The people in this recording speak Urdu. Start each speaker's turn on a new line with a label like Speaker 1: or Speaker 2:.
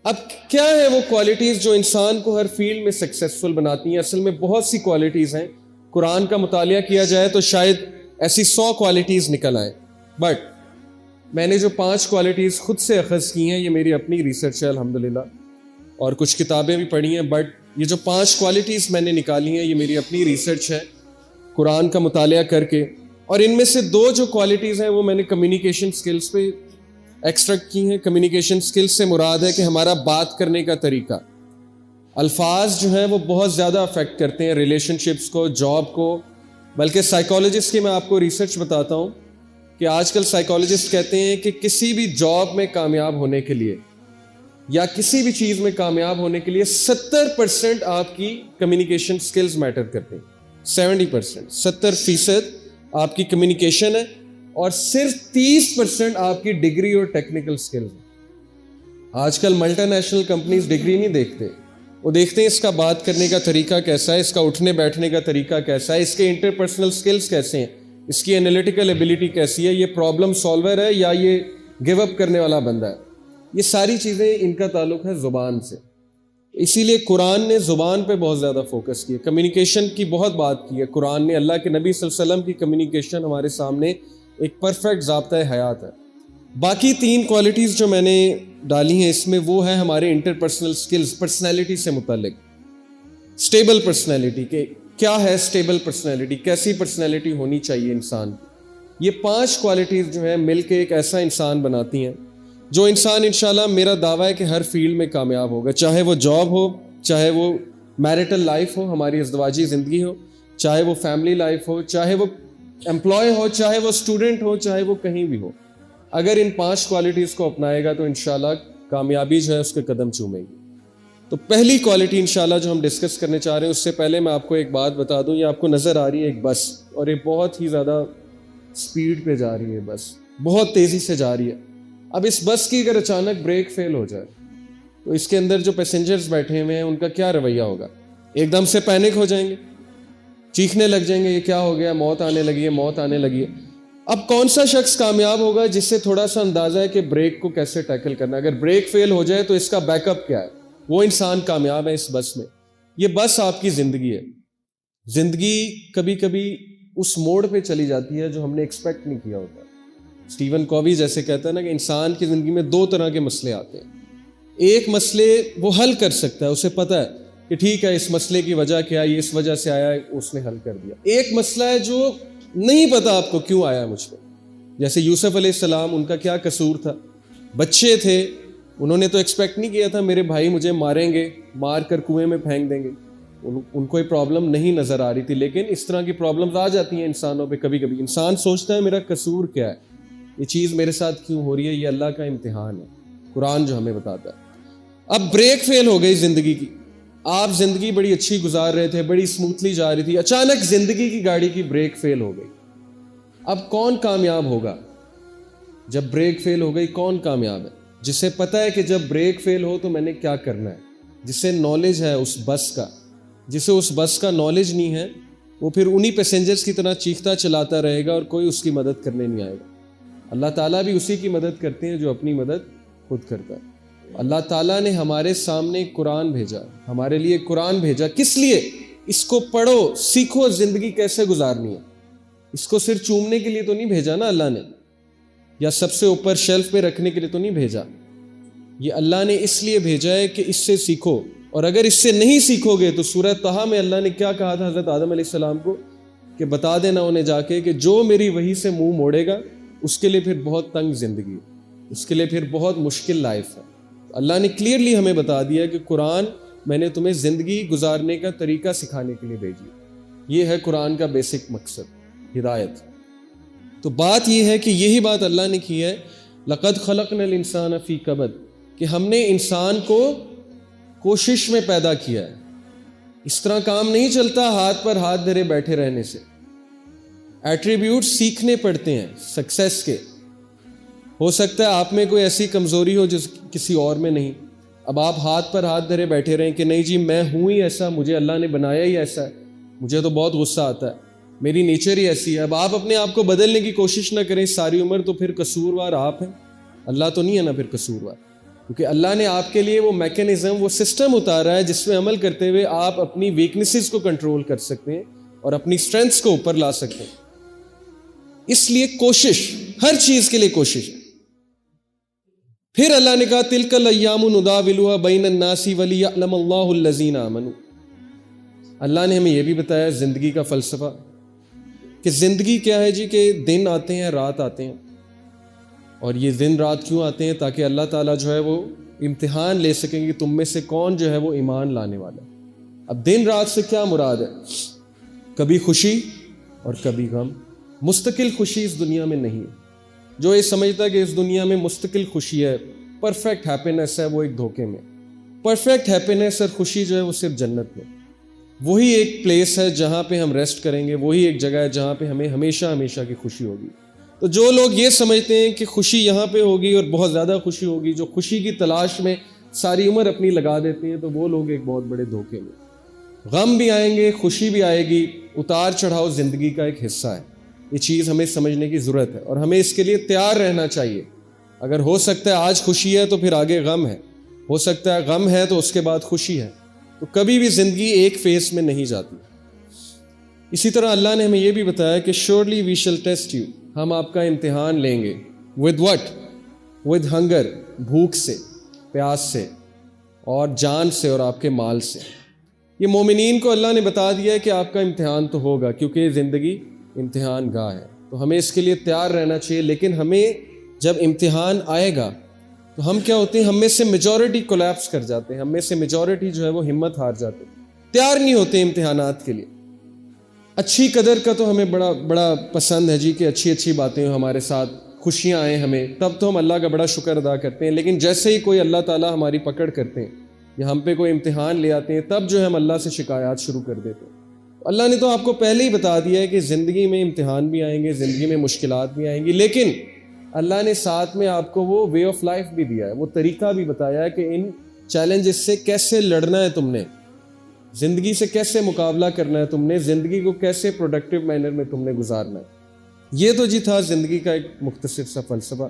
Speaker 1: اب کیا ہے وہ کوالٹیز جو انسان کو ہر فیلڈ میں سکسیسفل بناتی ہیں؟ اصل میں بہت سی کوالٹیز ہیں. قرآن کا مطالعہ کیا جائے تو شاید ایسی 100 کوالٹیز نکل آئیں، بٹ میں نے جو 5 کوالٹیز خود سے اخذ کی ہیں، یہ میری اپنی ریسرچ ہے الحمدللہ، اور کچھ کتابیں بھی پڑھی ہیں، بٹ یہ جو 5 کوالٹیز میں نے نکالی ہیں یہ میری اپنی ریسرچ ہے قرآن کا مطالعہ کر کے. اور ان میں سے 2 جو کوالٹیز ہیں وہ میں نے کمیونیکیشن سکلز پہ ایکسٹریکٹ کی ہیں. کمیونیکیشن سکلز سے مراد ہے کہ ہمارا بات کرنے کا طریقہ. الفاظ جو ہیں وہ بہت زیادہ افیکٹ کرتے ہیں ریلیشن شپس کو، جاب کو. بلکہ سائیکالوجسٹ کی میں آپ کو ریسرچ بتاتا ہوں کہ آج کل سائیکالوجسٹ کہتے ہیں کہ کسی بھی جاب میں کامیاب ہونے کے لیے یا کسی بھی چیز میں کامیاب ہونے کے لیے 70% آپ کی کمیونیکیشن سکلز میٹر کرتے ہیں. 70% آپ کی کمیونیکیشن ہے اور صرف 30% آپ کی ڈگری اور ٹیکنیکل سکلز ہیں. آج کل ملٹی نیشنل کمپنیز ڈگری نہیں دیکھتے، وہ دیکھتے ہیں اس کا بات کرنے کا طریقہ کیسا ہے، اس کا اٹھنے بیٹھنے کا طریقہ کیسا ہے، اس کے انٹرپرسنل سکلز کیسے ہیں، اس کی انالیٹیکل ایبلٹی کیسی ہے، یہ پرابلم سالور ہے یا یہ گیو اپ کرنے والا بندہ ہے. یہ ساری چیزیں ان کا تعلق ہے زبان سے. اسی لیے قرآن نے زبان پہ بہت زیادہ فوکس کیا، کمیونیکیشن کی بہت بات کی ہے قرآن نے. اللہ کے نبی صلی اللہ علیہ وسلم کی کمیونیکیشن ہمارے سامنے ایک پرفیکٹ ضابطۂ حیات ہے. باقی 3 کوالٹیز جو میں نے ڈالی ہیں اس میں وہ ہے ہمارے انٹرپرسنل سکلز، پرسنالٹی سے متعلق. اسٹیبل پرسنالٹی، کہ کیا ہے اسٹیبل پرسنالٹی، کیسی پرسنالٹی ہونی چاہیے انسان کی. یہ 5 کوالٹیز جو ہیں مل کے ایک ایسا انسان بناتی ہیں جو انسان انشاءاللہ میرا دعویٰ ہے کہ ہر فیلڈ میں کامیاب ہوگا، چاہے وہ جاب ہو، چاہے وہ میرٹل لائف ہو، ہماری ازدواجی زندگی ہو، چاہے وہ فیملی لائف ہو، چاہے وہ امپلائی ہو، چاہے وہ اسٹوڈنٹ ہو، چاہے وہ کہیں بھی ہو. اگر ان 5 کوالٹیز کو اپنائے گا تو انشاءاللہ کامیابی جو ہے اس کے قدم چومے گی. تو پہلی کوالٹی انشاءاللہ جو ہم ڈسکس کرنے چاہ رہے ہیں، اس سے پہلے میں آپ کو ایک بات بتا دوں. یہ آپ کو نظر آ رہی ہے ایک بس، اور یہ بہت ہی زیادہ سپیڈ پہ جا رہی ہے، بس بہت تیزی سے جا رہی ہے. اب اس بس کی اگر اچانک بریک فیل ہو جائے تو اس کے اندر جو پیسنجرز بیٹھے ہوئے ہیں ان کا کیا رویہ ہوگا؟ ایک دم سے پینک ہو جائیں گے، چیخنے لگ جائیں گے، یہ کیا ہو گیا، موت آنے لگی ہے، موت آنے لگی ہے. اب کون سا شخص کامیاب ہوگا جس سے تھوڑا سا اندازہ ہے کہ بریک کو کیسے ٹیکل کرنا، اگر بریک فیل ہو جائے تو اس کا بیک اپ کیا ہے، وہ انسان کامیاب ہے اس بس میں. یہ بس آپ کی زندگی ہے. زندگی کبھی کبھی اس موڑ پہ چلی جاتی ہے جو ہم نے ایکسپیکٹ نہیں کیا ہوتا. اسٹیون کووی جیسے کہتا ہے نا کہ انسان کی زندگی میں 2 طرح کے مسئلے آتے ہیں. ایک مسئلے وہ حل کر سکتا ہے، اسے پتہ ہے کہ ٹھیک ہے اس مسئلے کی وجہ کیا ہے، یہ اس وجہ سے آیا ہے، اس نے حل کر دیا. ایک مسئلہ ہے جو نہیں پتا آپ کو کیوں آیا مجھ پہ. جیسے یوسف علیہ السلام، ان کا کیا قصور تھا؟ بچے تھے، انہوں نے تو ایکسپیکٹ نہیں کیا تھا میرے بھائی مجھے ماریں گے، مار کر کنویں میں پھینک دیں گے. ان کو یہ پرابلم نہیں نظر آ رہی تھی. لیکن اس طرح کی پرابلمز آ جاتی ہیں انسانوں پہ. کبھی کبھی انسان سوچتا ہے میرا قصور کیا ہے، یہ چیز میرے ساتھ کیوں ہو رہی ہے، یہ اللہ کا امتحان ہے، قرآن جو ہمیں بتاتا ہے. اب بریک فیل ہو گئی زندگی کی، آپ زندگی بڑی اچھی گزار رہے تھے، بڑی اسموتھلی جا رہی تھی، اچانک زندگی کی گاڑی کی بریک فیل ہو گئی. اب کون کامیاب ہوگا جب بریک فیل ہو گئی؟ کون کامیاب ہے؟ جسے پتہ ہے کہ جب بریک فیل ہو تو میں نے کیا کرنا ہے، جسے نالج ہے اس بس کا. جسے اس بس کا نالج نہیں ہے وہ پھر انہی پیسنجرز کی طرح چیختا چلاتا رہے گا اور کوئی اس کی مدد کرنے نہیں آئے گا. اللہ تعالیٰ بھی اسی کی مدد کرتے ہیں جو اپنی مدد خود کرتا ہے. اللہ تعالیٰ نے ہمارے سامنے قرآن بھیجا، ہمارے لیے قرآن بھیجا. کس لیے؟ اس کو پڑھو، سیکھو زندگی کیسے گزارنی ہے. اس کو صرف چومنے کے لیے تو نہیں بھیجا نا اللہ نے، یا سب سے اوپر شیلف پہ رکھنے کے لیے تو نہیں بھیجا. یہ اللہ نے اس لیے بھیجا ہے کہ اس سے سیکھو. اور اگر اس سے نہیں سیکھو گے تو سورہ طہ میں اللہ نے کیا کہا تھا حضرت آدم علیہ السلام کو کہ بتا دینا انہیں جا کے کہ جو میری وحی سے منہ موڑے گا اس کے لیے پھر بہت تنگ زندگی ہے، اس کے لیے پھر بہت مشکل لائف ہے. اللہ نے کلیئرلی ہمیں بتا دیا کہ قرآن میں نے تمہیں زندگی گزارنے کا طریقہ سکھانے کے لیے بھیجی. یہ ہے قرآن کا بیسک مقصد، ہدایت. تو بات یہ ہے کہ یہی بات اللہ نے کی ہے، لقد خلقنا الانسان فی کبد، کہ ہم نے انسان کو کوشش میں پیدا کیا ہے. اس طرح کام نہیں چلتا ہاتھ پر ہاتھ دھرے بیٹھے رہنے سے. ایٹریبیوٹ سیکھنے پڑتے ہیں سکسیس کے. ہو سکتا ہے آپ میں کوئی ایسی کمزوری ہو جس کسی اور میں نہیں. اب آپ ہاتھ پر ہاتھ دھرے بیٹھے رہیں کہ نہیں جی میں ہوں ہی ایسا، مجھے اللہ نے بنایا ہی ایسا ہے، مجھے تو بہت غصہ آتا ہے، میری نیچر ہی ایسی ہے. اب آپ اپنے آپ کو بدلنے کی کوشش نہ کریں ساری عمر، تو پھر قصوروار آپ ہیں، اللہ تو نہیں ہے نا پھر قصوروار. کیونکہ اللہ نے آپ کے لیے وہ میکینزم، وہ سسٹم اتارا ہے جس میں عمل کرتے ہوئے آپ اپنی ویکنیسز کو کنٹرول کر سکتے ہیں اور اپنی اسٹرینتھس کو اوپر لا سکتے ہیں۔ اس لیے کوشش، ہر چیز کے لیے کوشش۔ پھر اللہ نے کہا تلک الایام نداولها بین الناس ولیعلم اللہ الذین آمنوا۔ اللہ نے ہمیں یہ بھی بتایا زندگی کا فلسفہ کہ زندگی کیا ہے جی، کہ دن آتے ہیں، رات آتے ہیں، اور یہ دن رات کیوں آتے ہیں؟ تاکہ اللہ تعالیٰ جو ہے وہ امتحان لے سکیں کہ تم میں سے کون جو ہے وہ ایمان لانے والا ہے۔ اب دن رات سے کیا مراد ہے؟ کبھی خوشی اور کبھی غم۔ مستقل خوشی اس دنیا میں نہیں ہے۔ جو یہ سمجھتا ہے کہ اس دنیا میں مستقل خوشی ہے، پرفیکٹ ہیپینس ہے، وہ ایک دھوکے میں۔ پرفیکٹ ہیپینس اور خوشی جو ہے وہ صرف جنت میں، وہی ایک پلیس ہے جہاں پہ ہم ریسٹ کریں گے، وہی ایک جگہ ہے جہاں پہ ہمیں ہمیشہ ہمیشہ کی خوشی ہوگی۔ تو جو لوگ یہ سمجھتے ہیں کہ خوشی یہاں پہ ہوگی اور بہت زیادہ خوشی ہوگی، جو خوشی کی تلاش میں ساری عمر اپنی لگا دیتے ہیں، تو وہ لوگ ایک بہت بڑے دھوکے میں۔ غم بھی آئیں گے، خوشی بھی آئے گی، اتار چڑھاؤ زندگی کا ایک حصہ ہے۔ یہ چیز ہمیں سمجھنے کی ضرورت ہے اور ہمیں اس کے لیے تیار رہنا چاہیے۔ اگر ہو سکتا ہے آج خوشی ہے تو پھر آگے غم ہے، ہو سکتا ہے غم ہے تو اس کے بعد خوشی ہے، تو کبھی بھی زندگی ایک فیز میں نہیں جاتی۔ اسی طرح اللہ نے ہمیں یہ بھی بتایا کہ surely we shall test you، ہم آپ کا امتحان لیں گے۔ with what؟ with hunger، بھوک سے، پیاس سے، اور جان سے، اور آپ کے مال سے۔ یہ مومنین کو اللہ نے بتا دیا ہے کہ آپ کا امتحان تو ہوگا، کیونکہ یہ زندگی امتحان گاہ ہے، تو ہمیں اس کے لیے تیار رہنا چاہیے۔ لیکن ہمیں جب امتحان آئے گا تو ہم کیا ہوتے ہیں، ہم میں سے میجورٹی کولیپس کر جاتے ہیں، ہم میں سے میجورٹی جو ہے وہ ہمت ہار جاتے ہیں، تیار نہیں ہوتے امتحانات کے لیے۔ اچھی قدر کا تو ہمیں بڑا پسند ہے جی، کہ اچھی باتیں ہمارے ساتھ، خوشیاں آئیں ہمیں، تب تو ہم اللہ کا بڑا شکر ادا کرتے ہیں۔ لیکن جیسے ہی کوئی اللہ تعالیٰ ہماری پکڑ کرتے ہیں یا ہم پہ کوئی امتحان لے آتے ہیں، تب جو ہے ہم اللہ سے شکایات شروع کر دیتے ہیں۔ اللہ نے تو آپ کو پہلے ہی بتا دیا ہے کہ زندگی میں امتحان بھی آئیں گے، زندگی میں مشکلات بھی آئیں گی، لیکن اللہ نے ساتھ میں آپ کو وہ وے آف لائف بھی دیا ہے، وہ طریقہ بھی بتایا ہے کہ ان چیلنجز سے کیسے لڑنا ہے، تم نے زندگی سے کیسے مقابلہ کرنا ہے، تم نے زندگی کو کیسے پروڈکٹیو مینر میں تم نے گزارنا ہے۔ یہ تو جی تھا زندگی کا ایک مختصر سا فلسفہ۔